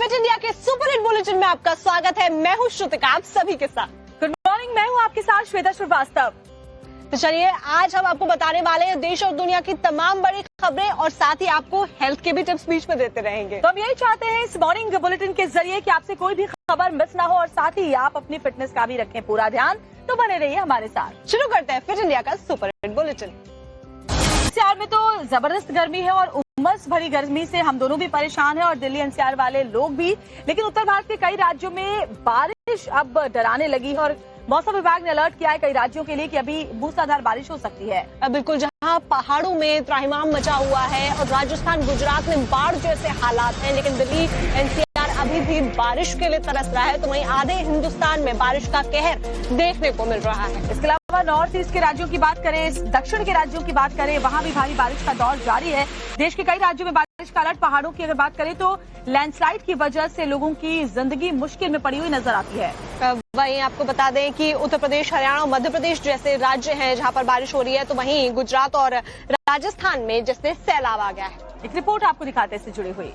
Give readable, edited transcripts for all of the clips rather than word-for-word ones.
Fit India के super hit bulletin में आपका स्वागत है। मैं हूं श्रुतिका, आप सभी के साथ। गुड मॉर्निंग, मैं हूं आपके साथ श्वेता श्रीवास्तव। तो चलिए, आज हम आपको बताने वाले हैं देश और दुनिया की तमाम बड़ी खबरें और साथ ही आपको हेल्थ के भी टिप्स बीच में देते रहेंगे। तो हम यही चाहते हैं इस मॉर्निंग बुलेटिन के जरिए कि आपसे कोई भी खबर मिस ना हो और साथ ही आप अपनी फिटनेस का भी रखें पूरा ध्यान। तो बने रहिए हमारे साथ। शुरू करते हैं फिट इंडिया का सुपर हिट बुलेटिन। एनसीआर में तो जबरदस्त गर्मी है और उमस भरी गर्मी से हम दोनों भी परेशान हैं और दिल्ली एनसीआर वाले लोग भी। लेकिन उत्तर भारत के कई राज्यों में बारिश अब डराने लगी है और मौसम विभाग ने अलर्ट किया है कई राज्यों के लिए कि अभी मूसलाधार बारिश हो सकती है। बिल्कुल, जहां पहाड़ों में त्राहिमाम मचा हुआ है और राजस्थान गुजरात में बाढ़ जैसे हालात हैं, लेकिन दिल्ली एनसीआर अभी भी बारिश के लिए तरस रहा है। तो वहीं आधे हिंदुस्तान में बारिश का कहर देखने को मिल रहा है। इसके अलावा नॉर्थ ईस्ट के राज्यों की बात करें, दक्षिण के राज्यों की बात करें, वहां भी भारी बारिश का दौर जारी है। देश के कई राज्यों में बारिश का अलर्ट। पहाड़ों की अगर बात करें तो लैंडस्लाइड की वजह से लोगों की जिंदगी मुश्किल में पड़ी हुई नजर आती है। वहीं आपको बता दें कि उत्तर प्रदेश, हरियाणा और मध्य प्रदेश जैसे राज्य हैं जहां पर बारिश हो रही है, तो वहीं गुजरात और राजस्थान में जैसे सैलाब आ गया है। एक रिपोर्ट आपको दिखाते हैं इससे जुड़ी हुई।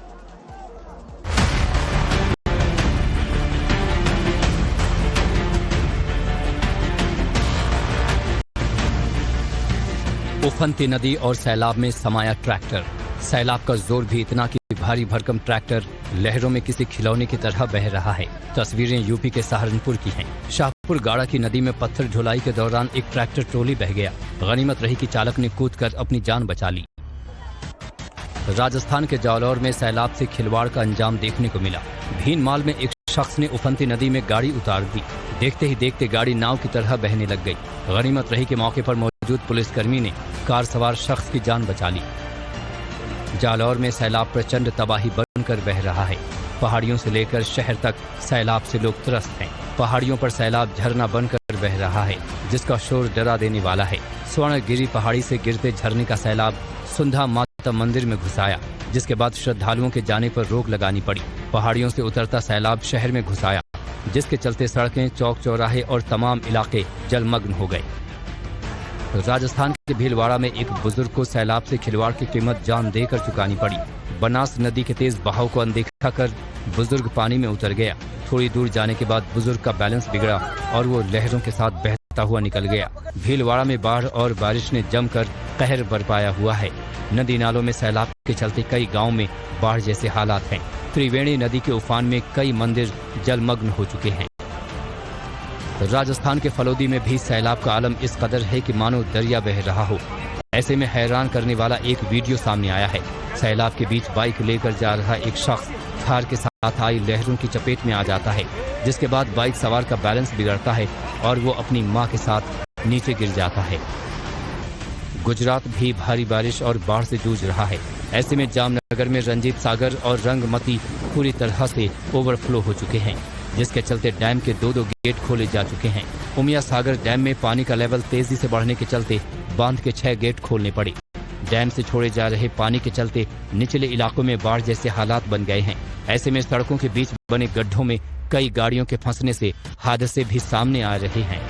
उफनती नदी और सैलाब में समाया ट्रैक्टर। सैलाब का जोर भी इतना कि भारी भरकम ट्रैक्टर लहरों में किसी खिलौने की तरह बह रहा है। तस्वीरें यूपी के सहारनपुर की हैं। शाहपुर गाड़ा की नदी में पत्थर ढुलाई के दौरान एक ट्रैक्टर ट्रॉली बह गया। गनीमत रही कि चालक ने कूदकर अपनी जान बचा ली। राजस्थान के जालौर में सैलाब से खिलवाड़ का अंजाम देखने को मिला। भीनमाल में एक शख्स ने उफनती नदी में गाड़ी उतार दी। देखते ही देखते गाड़ी नाव की तरह बहने लग गई। गनीमत रही कि मौके पर मौजूद पुलिसकर्मी ने कार सवार शख्स की जान बचा ली। जालौर में सैलाब प्रचंड तबाही बनकर बह रहा है। पहाड़ियों से लेकर शहर तक सैलाब से लोग त्रस्त हैं। पहाड़ियों पर सैलाब झरना बनकर बह रहा है जिसका शोर डरा देने वाला है। स्वर्णगिरी पहाड़ी से गिरते झरने का सैलाब सुंधा माता मंदिर में घुस आया, जिसके बाद श्रद्धालुओं के जाने पर रोक लगानी पड़ी। पहाड़ियों से उतरता सैलाब शहर में घुस आया, जिसके चलते सड़कें, चौक चौराहे और तमाम इलाके जलमग्न हो गए। राजस्थान के भीलवाड़ा में एक बुजुर्ग को सैलाब से खिलवाड़ की कीमत जान देकर चुकानी पड़ी। बनास नदी के तेज बहाव को अनदेखा कर बुजुर्ग पानी में उतर गया। थोड़ी दूर जाने के बाद बुजुर्ग का बैलेंस बिगड़ा और वो लहरों के साथ बहता हुआ निकल गया। भीलवाड़ा में बाढ़ और बारिश ने जमकर कहर बरपाया हुआ है। नदी नालों में सैलाब के चलते कई गाँव में बाढ़ जैसे हालात हैं। त्रिवेणी नदी के उफान में कई मंदिर जलमग्न हो चुके हैं। राजस्थान के फलोदी में भी सैलाब का आलम इस कदर है कि मानो दरिया बह रहा हो। ऐसे में हैरान करने वाला एक वीडियो सामने आया है। सैलाब के बीच बाइक लेकर जा रहा एक शख्स थार के साथ आई लहरों की चपेट में आ जाता है, जिसके बाद बाइक सवार का बैलेंस बिगड़ता है और वो अपनी मां के साथ नीचे गिर जाता है। गुजरात भी भारी बारिश और बाढ़ से जूझ रहा है। ऐसे में जामनगर में रंजीत सागर और रंगमती पूरी तरह से ओवरफ्लो हो चुके हैं, जिसके चलते डैम के 2 गेट खोले जा चुके हैं। उमिया सागर डैम में पानी का लेवल तेजी से बढ़ने के चलते बांध के 6 गेट खोलने पड़े। डैम से छोड़े जा रहे पानी के चलते निचले इलाकों में बाढ़ जैसे हालात बन गए हैं। ऐसे में सड़कों के बीच बने गड्ढों में कई गाड़ियों के फंसने से हादसे भी सामने आ रहे हैं।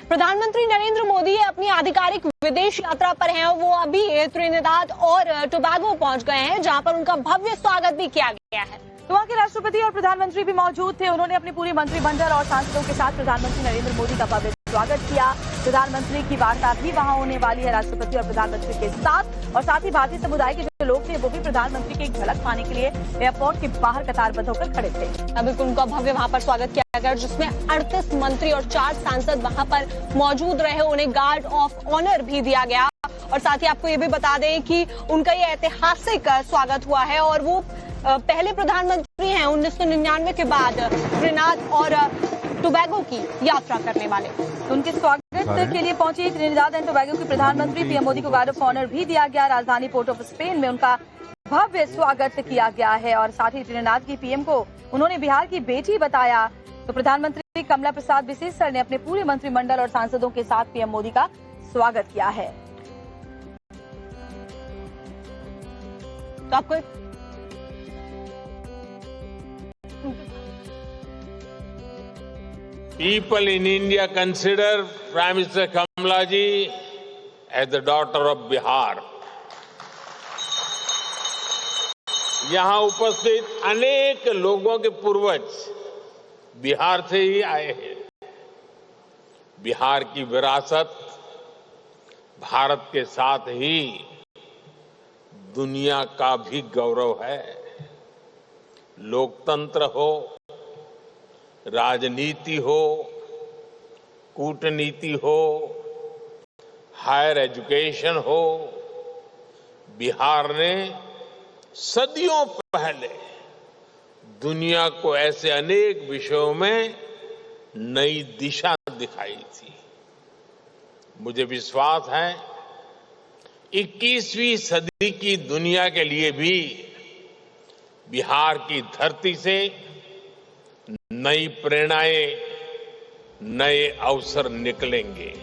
प्रधानमंत्री नरेंद्र मोदी अपनी आधिकारिक विदेश यात्रा पर हैं और वो अभी त्रिनिदाद और टोबैगो पहुंच गए हैं, जहां पर उनका भव्य स्वागत भी किया गया है। तो वहाँ के राष्ट्रपति और प्रधानमंत्री भी मौजूद थे। उन्होंने अपने पूरे मंत्रिमंडल और सांसदों के साथ प्रधानमंत्री नरेंद्र मोदी का भव्य स्वागत किया। प्रधानमंत्री की वार्ता भी वहाँ होने वाली है राष्ट्रपति और प्रधानमंत्री के साथ। और साथ ही भारतीय समुदाय के जो लोग थे वो भी प्रधानमंत्री की एक झलक पाने के लिए एयरपोर्ट के बाहर कतारबद्ध होकर खड़े थे। अभी उनका भव्य वहाँ पर स्वागत किया गया, जिसमें 38 मंत्री और 4 सांसद वहाँ पर मौजूद रहे। उन्हें गार्ड ऑफ ऑनर भी दिया गया और साथ ही आपको ये भी बता दें कि उनका ये ऐतिहासिक स्वागत हुआ है और वो पहले प्रधानमंत्री हैं 1999 के बाद त्रिनिदाद और टोबैगो की यात्रा करने वाले। तो उनके स्वागत के लिए पहुंची त्रिनिदाद एंड टोबैगो के प्रधानमंत्री पीएम मोदी को गार्ड ऑफ ऑनर भी दिया गया। राजधानी पोर्ट ऑफ स्पेन में उनका भव्य स्वागत किया गया है और साथ ही त्रिनिदाद की पीएम को उन्होंने बिहार की बेटी बताया। तो प्रधानमंत्री कमला प्रसाद बिसेसर ने अपने पूरे मंत्रिमंडल और सांसदों के साथ पीएम मोदी का स्वागत किया है। तो आपको People in India consider Prime Minister Kamala ji as the daughter of Bihar. यहाँ उपस्थित अनेक लोगों के पूर्वज बिहार से ही आए हैं। बिहार की विरासत भारत के साथ ही दुनिया का भी गौरव है। लोकतंत्र हो, राजनीति हो, कूटनीति हो, हायर एजुकेशन हो, बिहार ने सदियों पहले दुनिया को ऐसे अनेक विषयों में नई दिशा दिखाई थी। मुझे विश्वास है 21वीं सदी की दुनिया के लिए भी बिहार की धरती से नई प्रेरणाएं, नए अवसर निकलेंगे।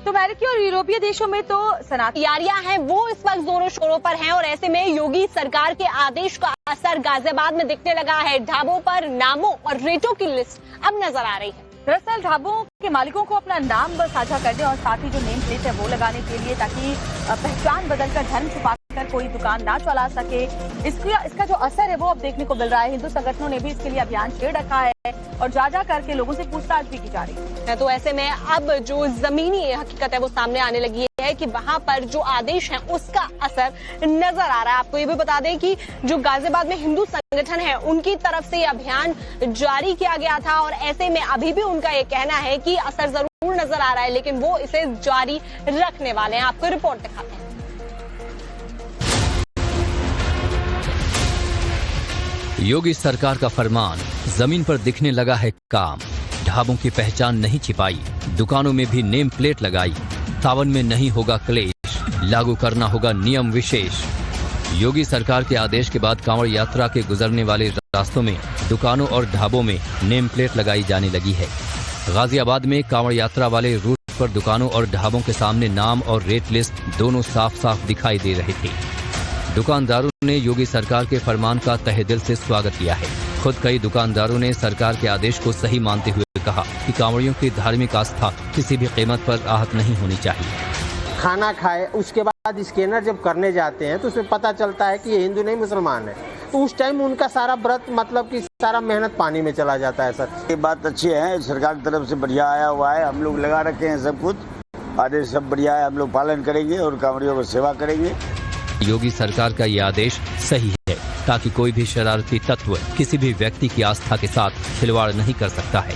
तो अमेरिकी और यूरोपीय देशों में तो तैयारियां हैं वो इस वक्त जोरों शोरों पर हैं और ऐसे में योगी सरकार के आदेश का असर गाजियाबाद में दिखने लगा है। ढाबों पर नामों और रेटों की लिस्ट अब नजर आ रही है। दरअसल ढाबों के मालिकों को अपना नाम साझा करने और साथ ही जो नेम प्लेट है वो लगाने के लिए, ताकि पहचान बदलकर धर्म छुपाकर कोई दुकान ना चला सके, इसका जो असर है वो अब देखने को मिल रहा है। हिंदू संगठनों ने भी इसके लिए अभियान छेड़ रखा है और जा करके लोगों से पूछताछ भी की जा रही है। तो ऐसे में अब जो जमीनी हकीकत है वो सामने आने लगी है कि वहां पर जो आदेश है उसका असर नजर आ रहा है। आपको ये भी बता दें कि जो गाजियाबाद में हिंदू संगठन है उनकी तरफ से अभियान जारी किया गया था और ऐसे में अभी भी उनका ये कहना है कि असर जरूर नजर आ रहा है, लेकिन वो इसे जारी रखने वाले हैं। आपको रिपोर्ट दिखाते हैं। योगी सरकार का फरमान, जमीन पर दिखने लगा है काम। ढाबों की पहचान नहीं छिपाई, दुकानों में भी नेम प्लेट लगाई। सावन में नहीं होगा क्लेश, लागू करना होगा नियम विशेष। योगी सरकार के आदेश के बाद कांवड़ यात्रा के गुजरने वाले रास्तों में दुकानों और ढाबों में नेम प्लेट लगाई जाने लगी है। गाजियाबाद में कांवड़ यात्रा वाले रूट पर दुकानों और ढाबों के सामने नाम और रेट लिस्ट दोनों साफ साफ दिखाई दे रहे थे। दुकानदारों ने योगी सरकार के फरमान का तहे दिल से स्वागत किया है। खुद कई दुकानदारों ने सरकार के आदेश को सही मानते हुए कहा कि कांवड़ियों की धार्मिक आस्था किसी भी कीमत पर आहत नहीं होनी चाहिए। खाना खाए उसके बाद स्कैनर जब करने जाते हैं तो उसमें पता चलता है कि ये हिंदू नहीं मुसलमान है, तो उस टाइम उनका सारा व्रत मतलब कि सारा मेहनत पानी में चला जाता है। सर ये बात अच्छी है, सरकार की तरफ से बढ़िया आया हुआ है, हम लोग लगा रखे हैं सब कुछ, आदेश सब बढ़िया है, हम लोग पालन करेंगे और कांवड़ियों को सेवा करेंगे। योगी सरकार का ये आदेश सही है ताकि कोई भी शरारती तत्व किसी भी व्यक्ति की आस्था के साथ खिलवाड़ नहीं कर सकता है।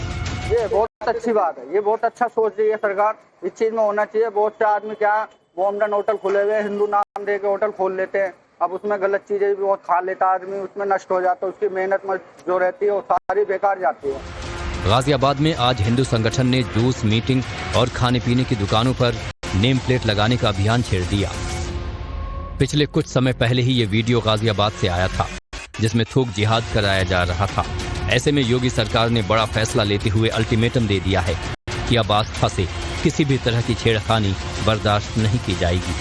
ये बहुत अच्छी बात है, ये बहुत अच्छा सोच रही है सरकार, इस चीज में होना चाहिए। बहुत से आदमी क्या बोमडन होटल खुले हुए, हिंदू नाम दे के होटल खोल लेते हैं, अब उसमें गलत चीजें भी बहुत खा लेता आदमी, उसमें नष्ट हो जाता है, उसकी मेहनत जो रहती है वो सारी बेकार जाती है। गाजियाबाद में आज हिंदू संगठन ने जूस, मीटिंग और खाने पीने की दुकानों पर नेम प्लेट लगाने का अभियान छेड़ दिया। पिछले कुछ समय पहले ही ये वीडियो गाजियाबाद से आया था जिसमें थूक जिहाद कराया जा रहा था। ऐसे में योगी सरकार ने बड़ा फैसला लेते हुए अल्टीमेटम दे दिया है कि अब आस्था से किसी भी तरह की छेड़खानी बर्दाश्त नहीं की जाएगी।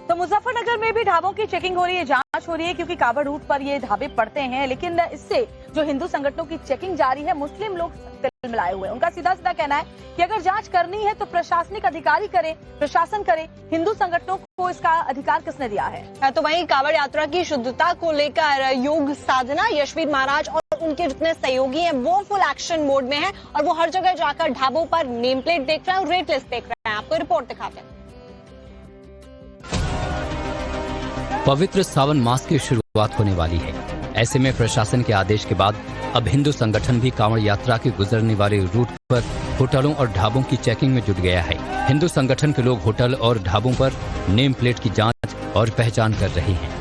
तो मुजफ्फरनगर में भी ढाबों की चेकिंग हो रही है, जांच हो रही है, क्योंकि कांवड़ रूट पर ये ढाबे पड़ते हैं। लेकिन इससे जो हिंदू संगठनों की चेकिंग जारी है, मुस्लिम लोग तिल मिलाए हुए हैं। उनका सीधा सीधा कहना है कि अगर जांच करनी है तो प्रशासनिक अधिकारी करे, प्रशासन करे, हिंदू संगठनों को इसका अधिकार किसने दिया है। तो वहीं कांवड़ यात्रा की शुद्धता को लेकर योग साधना, यशवीर महाराज और उनके जितने सहयोगी हैं वो फुल एक्शन मोड में हैं और वो हर जगह जाकर ढाबों पर नेम प्लेट देख रहे हैं और रेट लिस्ट देख रहे हैं। आपको रिपोर्ट दिखाते हैं। पवित्र सावन मास की शुरुआत होने वाली है। ऐसे में प्रशासन के आदेश के बाद अब हिंदू संगठन भी कांवड़ यात्रा के गुजरने वाले रूट पर होटलों और ढाबों की चेकिंग में जुट गया है। हिंदू संगठन के लोग होटल और ढाबों पर नेम प्लेट की जांच और पहचान कर रहे हैं।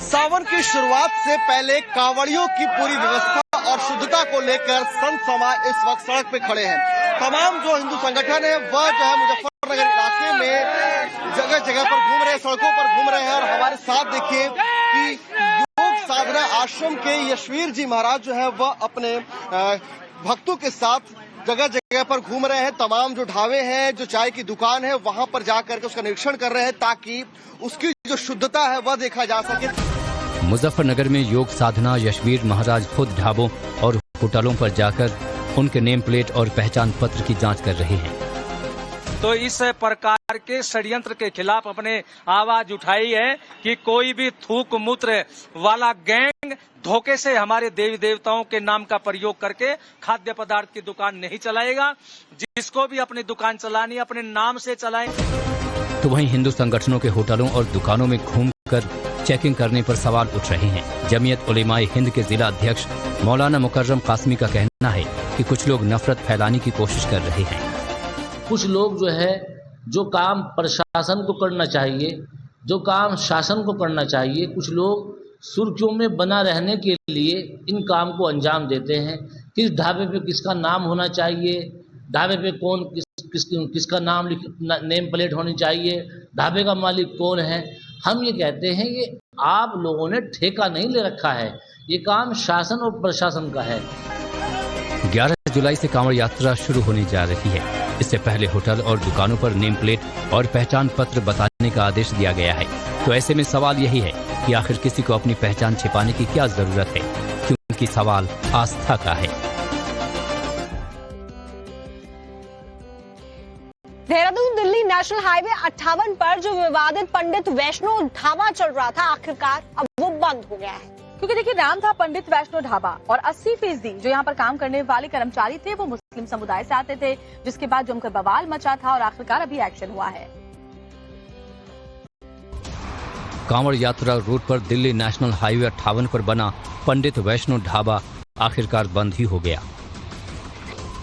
सावन की शुरुआत से पहले कांवड़ियों की पूरी व्यवस्था और शुद्धता को लेकर संत समाज इस वक्त सड़क पे खड़े हैं। तमाम जो हिंदू संगठन है वह जो है मुजफ्फरनगर इलाके में जगह जगह पर घूम रहे हैं, सड़कों पर घूम रहे हैं। और हमारे साथ देखिए कि योग साधना आश्रम के यशवीर जी महाराज जो है वह अपने भक्तों के साथ जगह जगह पर घूम रहे हैं। तमाम जो ढाबे हैं, जो चाय की दुकान है, वहां पर जाकर के उसका निरीक्षण कर रहे हैं ताकि उसकी जो शुद्धता है वह देखा जा सके। मुजफ्फरनगर में योग साधना यशवीर महाराज खुद ढाबों और होटलों पर जाकर उनके नेम प्लेट और पहचान पत्र की जांच कर रहे हैं। तो इस प्रकार के षड्यंत्र के खिलाफ अपने आवाज उठाई है कि कोई भी थूक मूत्र वाला गैंग धोखे से हमारे देवी देवताओं के नाम का प्रयोग करके खाद्य पदार्थ की दुकान नहीं चलाएगा। जिसको भी अपनी दुकान चलानी अपने नाम से चलाएं। तो वहीं हिंदू संगठनों के होटलों और दुकानों में घूमकर चेकिंग करने पर सवाल उठ रहे हैं। जमीयत उलेमाए हिंद के जिला अध्यक्ष मौलाना मुकर्रम कासमी का कहना है कि कुछ लोग नफरत फैलाने की कोशिश कर रहे हैं। कुछ लोग जो है, जो काम प्रशासन को करना चाहिए, जो काम शासन को करना चाहिए, कुछ लोग सुर्खियों में बना रहने के लिए इन काम को अंजाम देते हैं। किस ढाबे पे किसका नाम होना चाहिए, ढाबे पे कौन किसका नाम नेम प्लेट होनी चाहिए, ढाबे का मालिक कौन है। हम ये कहते हैं ये आप लोगों ने ठेका नहीं ले रखा है, ये काम शासन और प्रशासन का है। 11 जुलाई से कांवड़ यात्रा शुरू होने जा रही है। इससे पहले होटल और दुकानों पर नेम प्लेट और पहचान पत्र बताने का आदेश दिया गया है। तो ऐसे में सवाल यही है कि आखिर किसी को अपनी पहचान छिपाने की क्या जरूरत है, क्योंकि सवाल आस्था का है। देहरादून दिल्ली नेशनल हाईवे 58 पर जो विवादित पंडित वैष्णो ढाबा चल रहा था, आखिरकार अब वो बंद हो गया है। क्योंकि देखिए, नाम था पंडित वैष्णो ढाबा और 80% जो यहाँ पर काम करने वाले कर्मचारी थे वो मुस्लिम समुदाय से आते थे, जिसके बाद जमकर बवाल मचा था और आखिरकार अभी एक्शन हुआ है। कांवड़ यात्रा रूट पर दिल्ली नेशनल हाईवे 58 पर बना पंडित वैष्णो ढाबा आखिरकार बंद ही हो गया।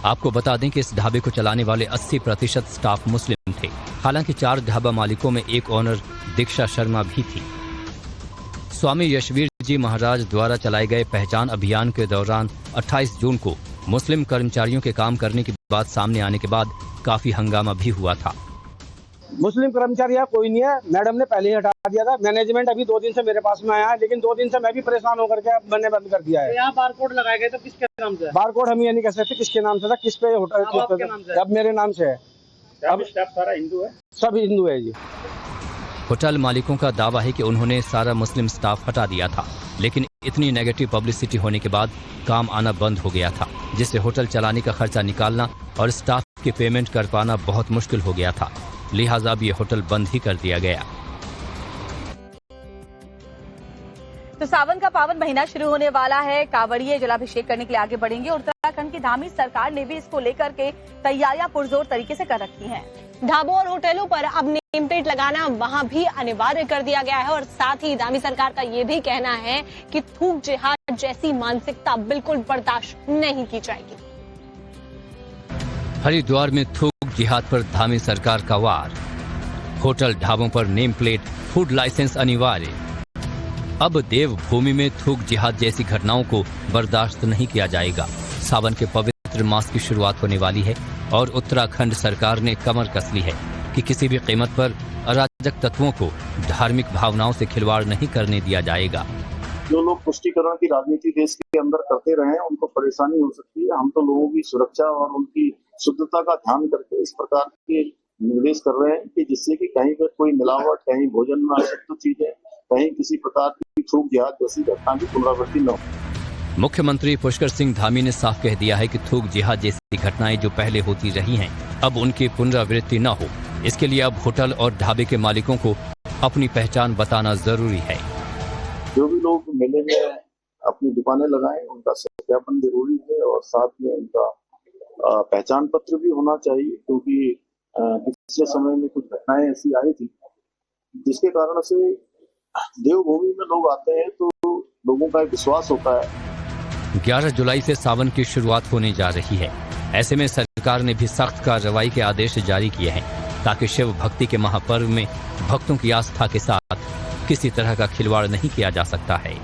आपको बता दें कि इस ढाबे को चलाने वाले 80% स्टाफ मुस्लिम थे। हालांकि 4 ढाबा मालिकों में एक ओनर दीक्षा शर्मा भी थी। स्वामी यशवीर जी महाराज द्वारा चलाए गए पहचान अभियान के दौरान 28 जून को मुस्लिम कर्मचारियों के काम करने की बात सामने आने के बाद काफी हंगामा भी हुआ था। मुस्लिम कर्मचारी यहाँ कोई नहीं है, मैडम ने पहले ही हटा दिया था। मैनेजमेंट अभी 2 दिन से मेरे पास में आया है, लेकिन 2 दिन से मैं भी परेशान होकर के मैंने बंद कर दिया है। यहाँ बारकोड लगाए गए तो किसके नाम से? बारकोड हम ये नहीं कह सकते किसके नाम से था, किस पे होटल। अब मेरे नाम से है। अब स्टाफ सारा हिंदू है, सब हिंदू है जी। होटल मालिकों का दावा है कि उन्होंने सारा मुस्लिम स्टाफ हटा दिया था, लेकिन इतनी नेगेटिव पब्लिसिटी होने के बाद काम आना बंद हो गया था, जिससे होटल चलाने का खर्चा निकालना और स्टाफ के पेमेंट कर पाना बहुत मुश्किल हो गया था। लिहाजा अब ये होटल बंद ही कर दिया गया। तो सावन का पावन महीना शुरू होने वाला है। कांवड़िये जलाभिषेक करने के लिए आगे बढ़ेंगे। उत्तराखंड की धामी सरकार ने भी इसको लेकर के तैयारियां पुरजोर तरीके से कर रखी हैं। ढाबों और होटलों पर अब नेम प्लेट लगाना वहां भी अनिवार्य कर दिया गया है और साथ ही धामी सरकार का ये भी कहना है कि थूक जिहाद जैसी मानसिकता बिल्कुल बर्दाश्त नहीं की जाएगी। हरिद्वार में थूक जिहाद पर धामी सरकार का वार। होटल ढाबों पर नेम प्लेट, फूड लाइसेंस अनिवार्य। अब देवभूमि में थूक जिहाद जैसी घटनाओं को बर्दाश्त नहीं किया जाएगा। सावन के पवित्र मास की शुरुआत होने वाली है और उत्तराखंड सरकार ने कमर कस ली है कि किसी भी कीमत पर अराजक तत्वों को धार्मिक भावनाओं से खिलवाड़ नहीं करने दिया जाएगा। जो लोग पुष्टिकरण की राजनीति देश के अंदर करते रहे उनको परेशानी हो सकती है। हम तो लोगों की सुरक्षा और उनकी शुद्धता का ध्यान करके इस प्रकार के निर्देश कर रहे हैं कि जिससे कि कहीं पर कोई मिलावट, कहीं भोजन में अशुद्ध चीजें, कहीं किसी प्रकार की थूक जिहाद जैसी घटना की पुनरावृत्ति न हो। मुख्यमंत्री पुष्कर सिंह धामी ने साफ कह दिया है कि थूक जिहाद जैसी घटनाएं जो पहले होती रही हैं, अब उनकी पुनरावृत्ति न हो। इसके लिए अब होटल और ढाबे के मालिकों को अपनी पहचान बताना जरूरी है। जो भी लोग मेले में अपनी दुकानें लगाएं, उनका सत्यापन जरूरी है और साथ में उनका पहचान पत्र भी होना चाहिए, क्योंकि पिछले समय में कुछ घटनाएं ऐसी आई थी जिसके कारण से देवभूमि में लोग आते हैं तो लोगों का एक विश्वास होता है। 11 जुलाई से सावन की शुरुआत होने जा रही है। ऐसे में सरकार ने भी सख्त कार्रवाई के आदेश जारी किए हैं ताकि शिव भक्ति के महापर्व में भक्तों की आस्था के साथ किसी तरह का खिलवाड़ नहीं किया जा सकता है।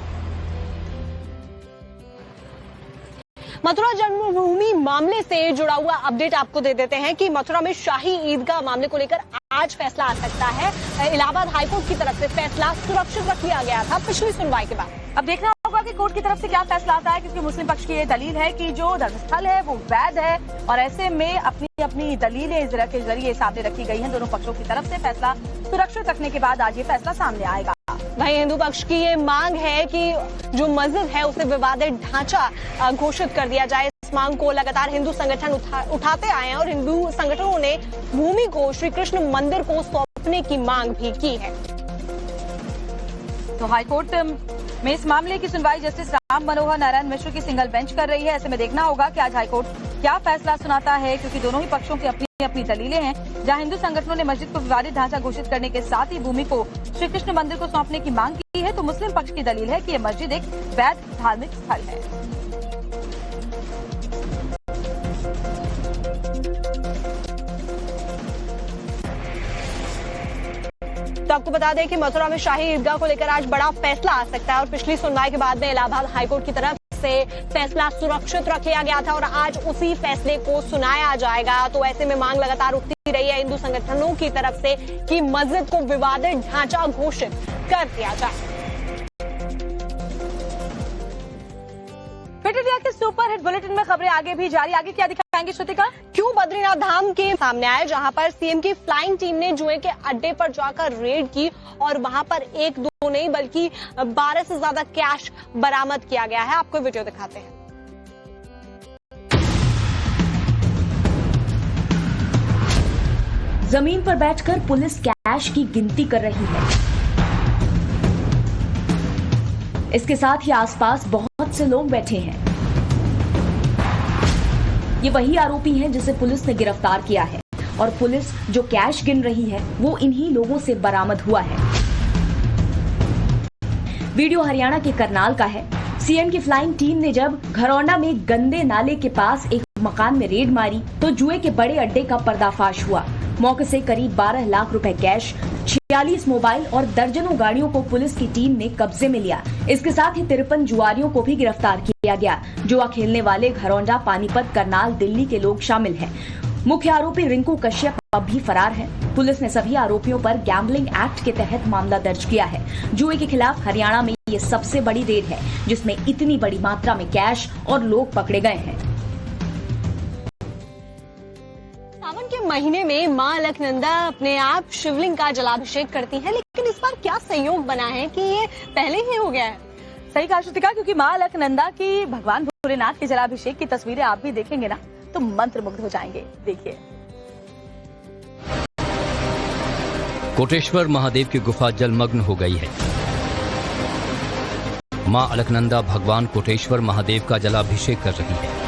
मथुरा जन्मभूमि मामले से जुड़ा हुआ अपडेट आपको दे देते हैं कि मथुरा में शाही ईदगाह मामले को लेकर आज फैसला आ सकता है। इलाहाबाद हाईकोर्ट की तरफ से फैसला सुरक्षित रख लिया गया था पिछली सुनवाई के बाद। अब देखना होगा कि कोर्ट की तरफ से क्या फैसला आता है, क्योंकि मुस्लिम पक्ष की ये दलील है कि जो धर्मस्थल है वो वैध है और ऐसे में अपनी अपनी दलीलें इस के जरिए सामने रखी गई हैं। दोनों पक्षों की तरफ से फैसला सुरक्षित रखने के बाद आज ये फैसला सामने आएगा। वहीं हिंदू पक्ष की ये मांग है कि जो मस्जिद है उसे विवादित ढांचा घोषित कर दिया जाए। इस मांग को लगातार हिंदू संगठन उठाते आए हैं और हिंदू संगठनों ने भूमि को श्री कृष्ण मंदिर को सौंपने की मांग भी की है। तो हाईकोर्ट में इस मामले की सुनवाई जस्टिस राम मनोहर नारायण मिश्र की सिंगल बेंच कर रही है। ऐसे में देखना होगा कि आज हाईकोर्ट क्या फैसला सुनाता है, क्योंकि दोनों ही पक्षों की अपनी अपनी दलीलें हैं। जहां हिंदू संगठनों ने मस्जिद को विवादित ढांचा घोषित करने के साथ ही भूमि को श्री कृष्ण मंदिर को सौंपने की मांग की है, तो मुस्लिम पक्ष की दलील है कि यह मस्जिद एक वैध धार्मिक स्थल है। तो आपको बता दें कि मथुरा में शाही ईदगाह को लेकर आज बड़ा फैसला आ सकता है और पिछली सुनवाई के बाद में इलाहाबाद हाईकोर्ट की तरफ से फैसला सुरक्षित रख लिया गया था और आज उसी फैसले को सुनाया जाएगा। तो ऐसे में मांग लगातार उठती रही है हिंदू संगठनों की तरफ से कि मस्जिद को विवादित ढांचा घोषित कर दिया जाए। फिट इंडिया के सुपर हिट बुलेटिन में खबरें आगे भी जारी। आगे क्या दिखाएंगे श्रुतिका? क्यों बद्रीनाथ धाम के सामने आए, जहां पर सीएम की फ्लाइंग टीम ने जुए के अड्डे पर जाकर रेड की और वहां पर एक दो नहीं बल्कि 12 से ज्यादा कैश बरामद किया गया है। आपको वीडियो दिखाते हैं। जमीन पर बैठकर पुलिस कैश की गिनती कर रही है। इसके साथ ही आसपास बहुत से लोग बैठे हैं। ये वही आरोपी हैं जिसे पुलिस ने गिरफ्तार किया है और पुलिस जो कैश गिन रही है वो इन्हीं लोगों से बरामद हुआ है। वीडियो हरियाणा के करनाल का है। सीएम की फ्लाइंग टीम ने जब घरौंडा में गंदे नाले के पास एक मकान में रेड मारी तो जुए के बड़े अड्डे का पर्दाफाश हुआ। मौके से करीब 12 लाख रुपए कैश, 46 मोबाइल और दर्जनों गाड़ियों को पुलिस की टीम ने कब्जे में लिया। इसके साथ ही 53 जुआरियों को भी गिरफ्तार किया गया। जुआ खेलने वाले घरौंडा, पानीपत, करनाल, दिल्ली के लोग शामिल हैं। मुख्य आरोपी रिंकू कश्यप अब भी फरार है। पुलिस ने सभी आरोपियों पर गैम्बलिंग एक्ट के तहत मामला दर्ज किया है। जुए के खिलाफ हरियाणा में ये सबसे बड़ी रेड है जिसमें इतनी बड़ी मात्रा में कैश और लोग पकड़े गए हैं। सावन के महीने में मां अलकनंदा अपने आप शिवलिंग का जलाभिषेक करती हैं, लेकिन इस बार क्या संयोग बना है कि ये पहले ही हो गया है। सही कहा श्रुतिका, क्योंकि मां अलकनंदा की भगवान भोलेनाथ के जलाभिषेक की तस्वीरें आप भी देखेंगे ना तो मंत्रमुग्ध हो जाएंगे। देखिए, कोटेश्वर महादेव की गुफा जलमग्न हो गई है। मां अलकनंदा भगवान कोटेश्वर महादेव का जलाभिषेक कर रही है।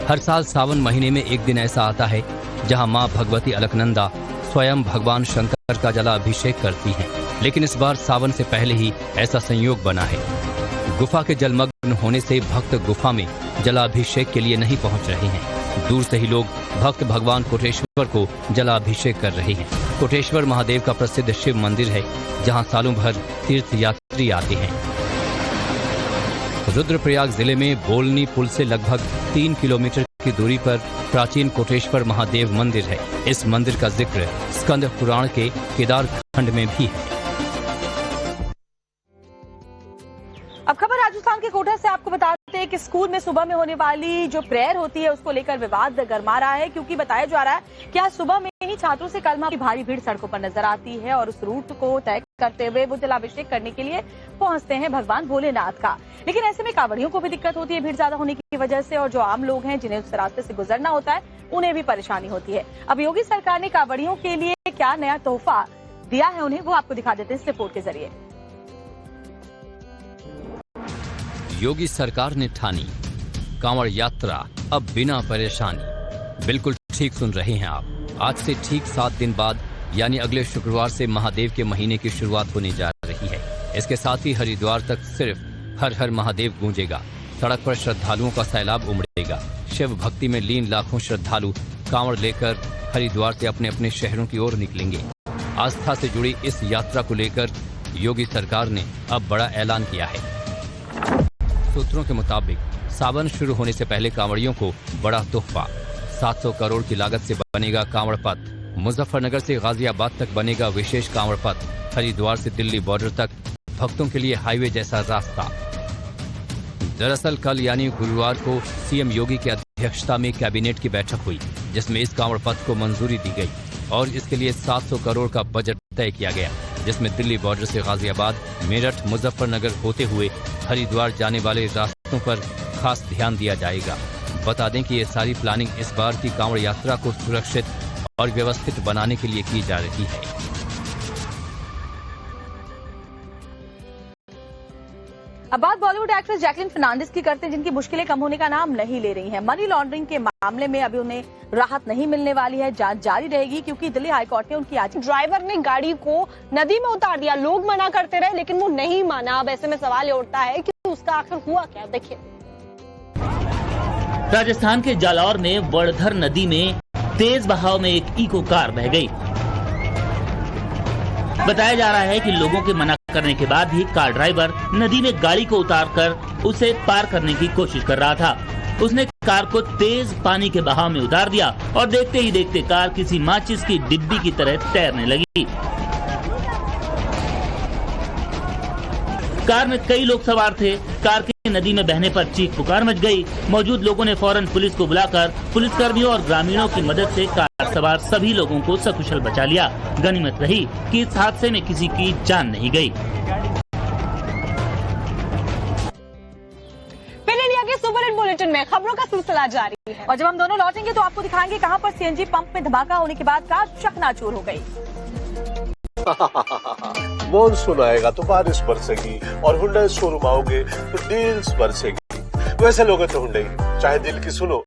हर साल सावन महीने में एक दिन ऐसा आता है जहां मां भगवती अलकनंदा स्वयं भगवान शंकर का जलाभिषेक करती हैं, लेकिन इस बार सावन से पहले ही ऐसा संयोग बना है। गुफा के जलमग्न होने से भक्त गुफा में जलाभिषेक के लिए नहीं पहुंच रहे हैं। दूर से ही लोग भक्त भगवान कोटेश्वर को जलाभिषेक कर रहे हैं। कोटेश्वर महादेव का प्रसिद्ध शिव मंदिर है जहां सालों भर तीर्थ यात्री आते हैं। रुद्रप्रयाग जिले में बोलनी पुल से लगभग 3 किलोमीटर की दूरी पर प्राचीन कोटेश्वर महादेव मंदिर है। इस मंदिर का जिक्र स्कंद पुराण के केदार खंड में भी है। अब खबर राजस्थान के कोटा से आपको बताते हैं कि स्कूल में सुबह में होने वाली जो प्रेयर होती है उसको लेकर विवाद गर्मा रहा है, क्योंकि बताया जा रहा है कि आज सुबह में ही छात्रों से कलमा की भारी भीड़ सड़कों पर नजर आती है और उस रूट को तय करते हुए वो जलाभिषेक करने के लिए पहुंचते हैं भगवान भोलेनाथ का। लेकिन ऐसे में कांवड़ियों को भी दिक्कत होती है भीड़ ज्यादा होने की वजह से, और जो आम लोग हैं जिन्हें उस रास्ते से गुजरना होता है उन्हें भी परेशानी होती है। अब योगी सरकार ने कांवड़ियों के लिए क्या नया तोहफा दिया है उन्हें, वो आपको दिखा देते हैं इस रिपोर्ट के जरिए। योगी सरकार ने ठानी कांवड़ यात्रा अब बिना परेशानी। बिल्कुल ठीक सुन रहे हैं आप। आज से ठीक 7 दिन बाद यानी अगले शुक्रवार से महादेव के महीने की शुरुआत होने जा रही है। इसके साथ ही हरिद्वार तक सिर्फ हर हर महादेव गूंजेगा। सड़क पर श्रद्धालुओं का सैलाब उमड़ेगा। शिव भक्ति में लीन लाखों श्रद्धालु कांवड़ लेकर हरिद्वार से अपने अपने शहरों की ओर निकलेंगे। आस्था से जुड़ी इस यात्रा को लेकर योगी सरकार ने अब बड़ा ऐलान किया है। सूत्रों के मुताबिक सावन शुरू होने से पहले कांवड़ियों को बड़ा तोहफा। 700 करोड़ की लागत से बनेगा कांवड़ पथ। मुजफ्फरनगर से गाजियाबाद तक बनेगा विशेष कांवड़ पथ। हरिद्वार से दिल्ली बॉर्डर तक भक्तों के लिए हाईवे जैसा रास्ता। दरअसल कल यानी गुरुवार को सीएम योगी की अध्यक्षता में कैबिनेट की बैठक हुई, जिसमें इस कांवड़ पथ को मंजूरी दी गई और इसके लिए 700 करोड़ का बजट तय किया गया, जिसमें दिल्ली बॉर्डर से गाजियाबाद, मेरठ, मुजफ्फरनगर होते हुए हरिद्वार जाने वाले रास्तों बातों पर खास ध्यान दिया जाएगा। बता दें कि ये सारी प्लानिंग इस बार की कांवड़ यात्रा को सुरक्षित और व्यवस्थित बनाने के लिए की जा रही है। अब बात बॉलीवुड एक्ट्रेस जैकलिन फर्नांडिस की करते हैं, जिनकी मुश्किलें कम होने का नाम नहीं ले रही हैं। मनी लॉन्ड्रिंग के मामले में अभी उन्हें राहत नहीं मिलने वाली है। जांच जारी रहेगी क्योंकि दिल्ली हाईकोर्ट ने उनकी आज ड्राइवर ने गाड़ी को नदी में उतार दिया। लोग मना करते रहे लेकिन वो नहीं माना। अब ऐसे में सवाल ये उठता है कि उसका आखिर हुआ क्या। देखिए, राजस्थान के जालौर में वड़धर नदी में तेज बहाव में एक इको कार बह गई। बताया जा रहा है कि लोगों के मना करने के बाद भी कार ड्राइवर नदी में गाड़ी को उतारकर उसे पार करने की कोशिश कर रहा था। उसने कार को तेज पानी के बहाव में उतार दिया और देखते ही देखते कार किसी माचिस की डिब्बी की तरह तैरने लगी। कार में कई लोग सवार थे। कार के नदी में बहने पर चीख पुकार मच गई। मौजूद लोगों ने फौरन पुलिस को बुलाकर पुलिसकर्मियों और ग्रामीणों की मदद से कार सवार सभी लोगों को सकुशल बचा लिया। गनीमत रही कि इस हादसे में किसी की जान नहीं गई। फिर इंडिया के सुपर हिट बुलेटिन में खबरों का सिलसिला जारी है और जब हम दोनों लौटेंगे तो आपको दिखाएंगे कहां पर सीएनजी पंप में धमाका होने के बाद कार चकनाचूर हो गई। मॉनसून आएगा तो बारिश बरसेगी और हुंडई शोरूम आओगे तो डील्स बरसेगी। वैसे लोगे तो हुंडई, चाहे दिल की सुनो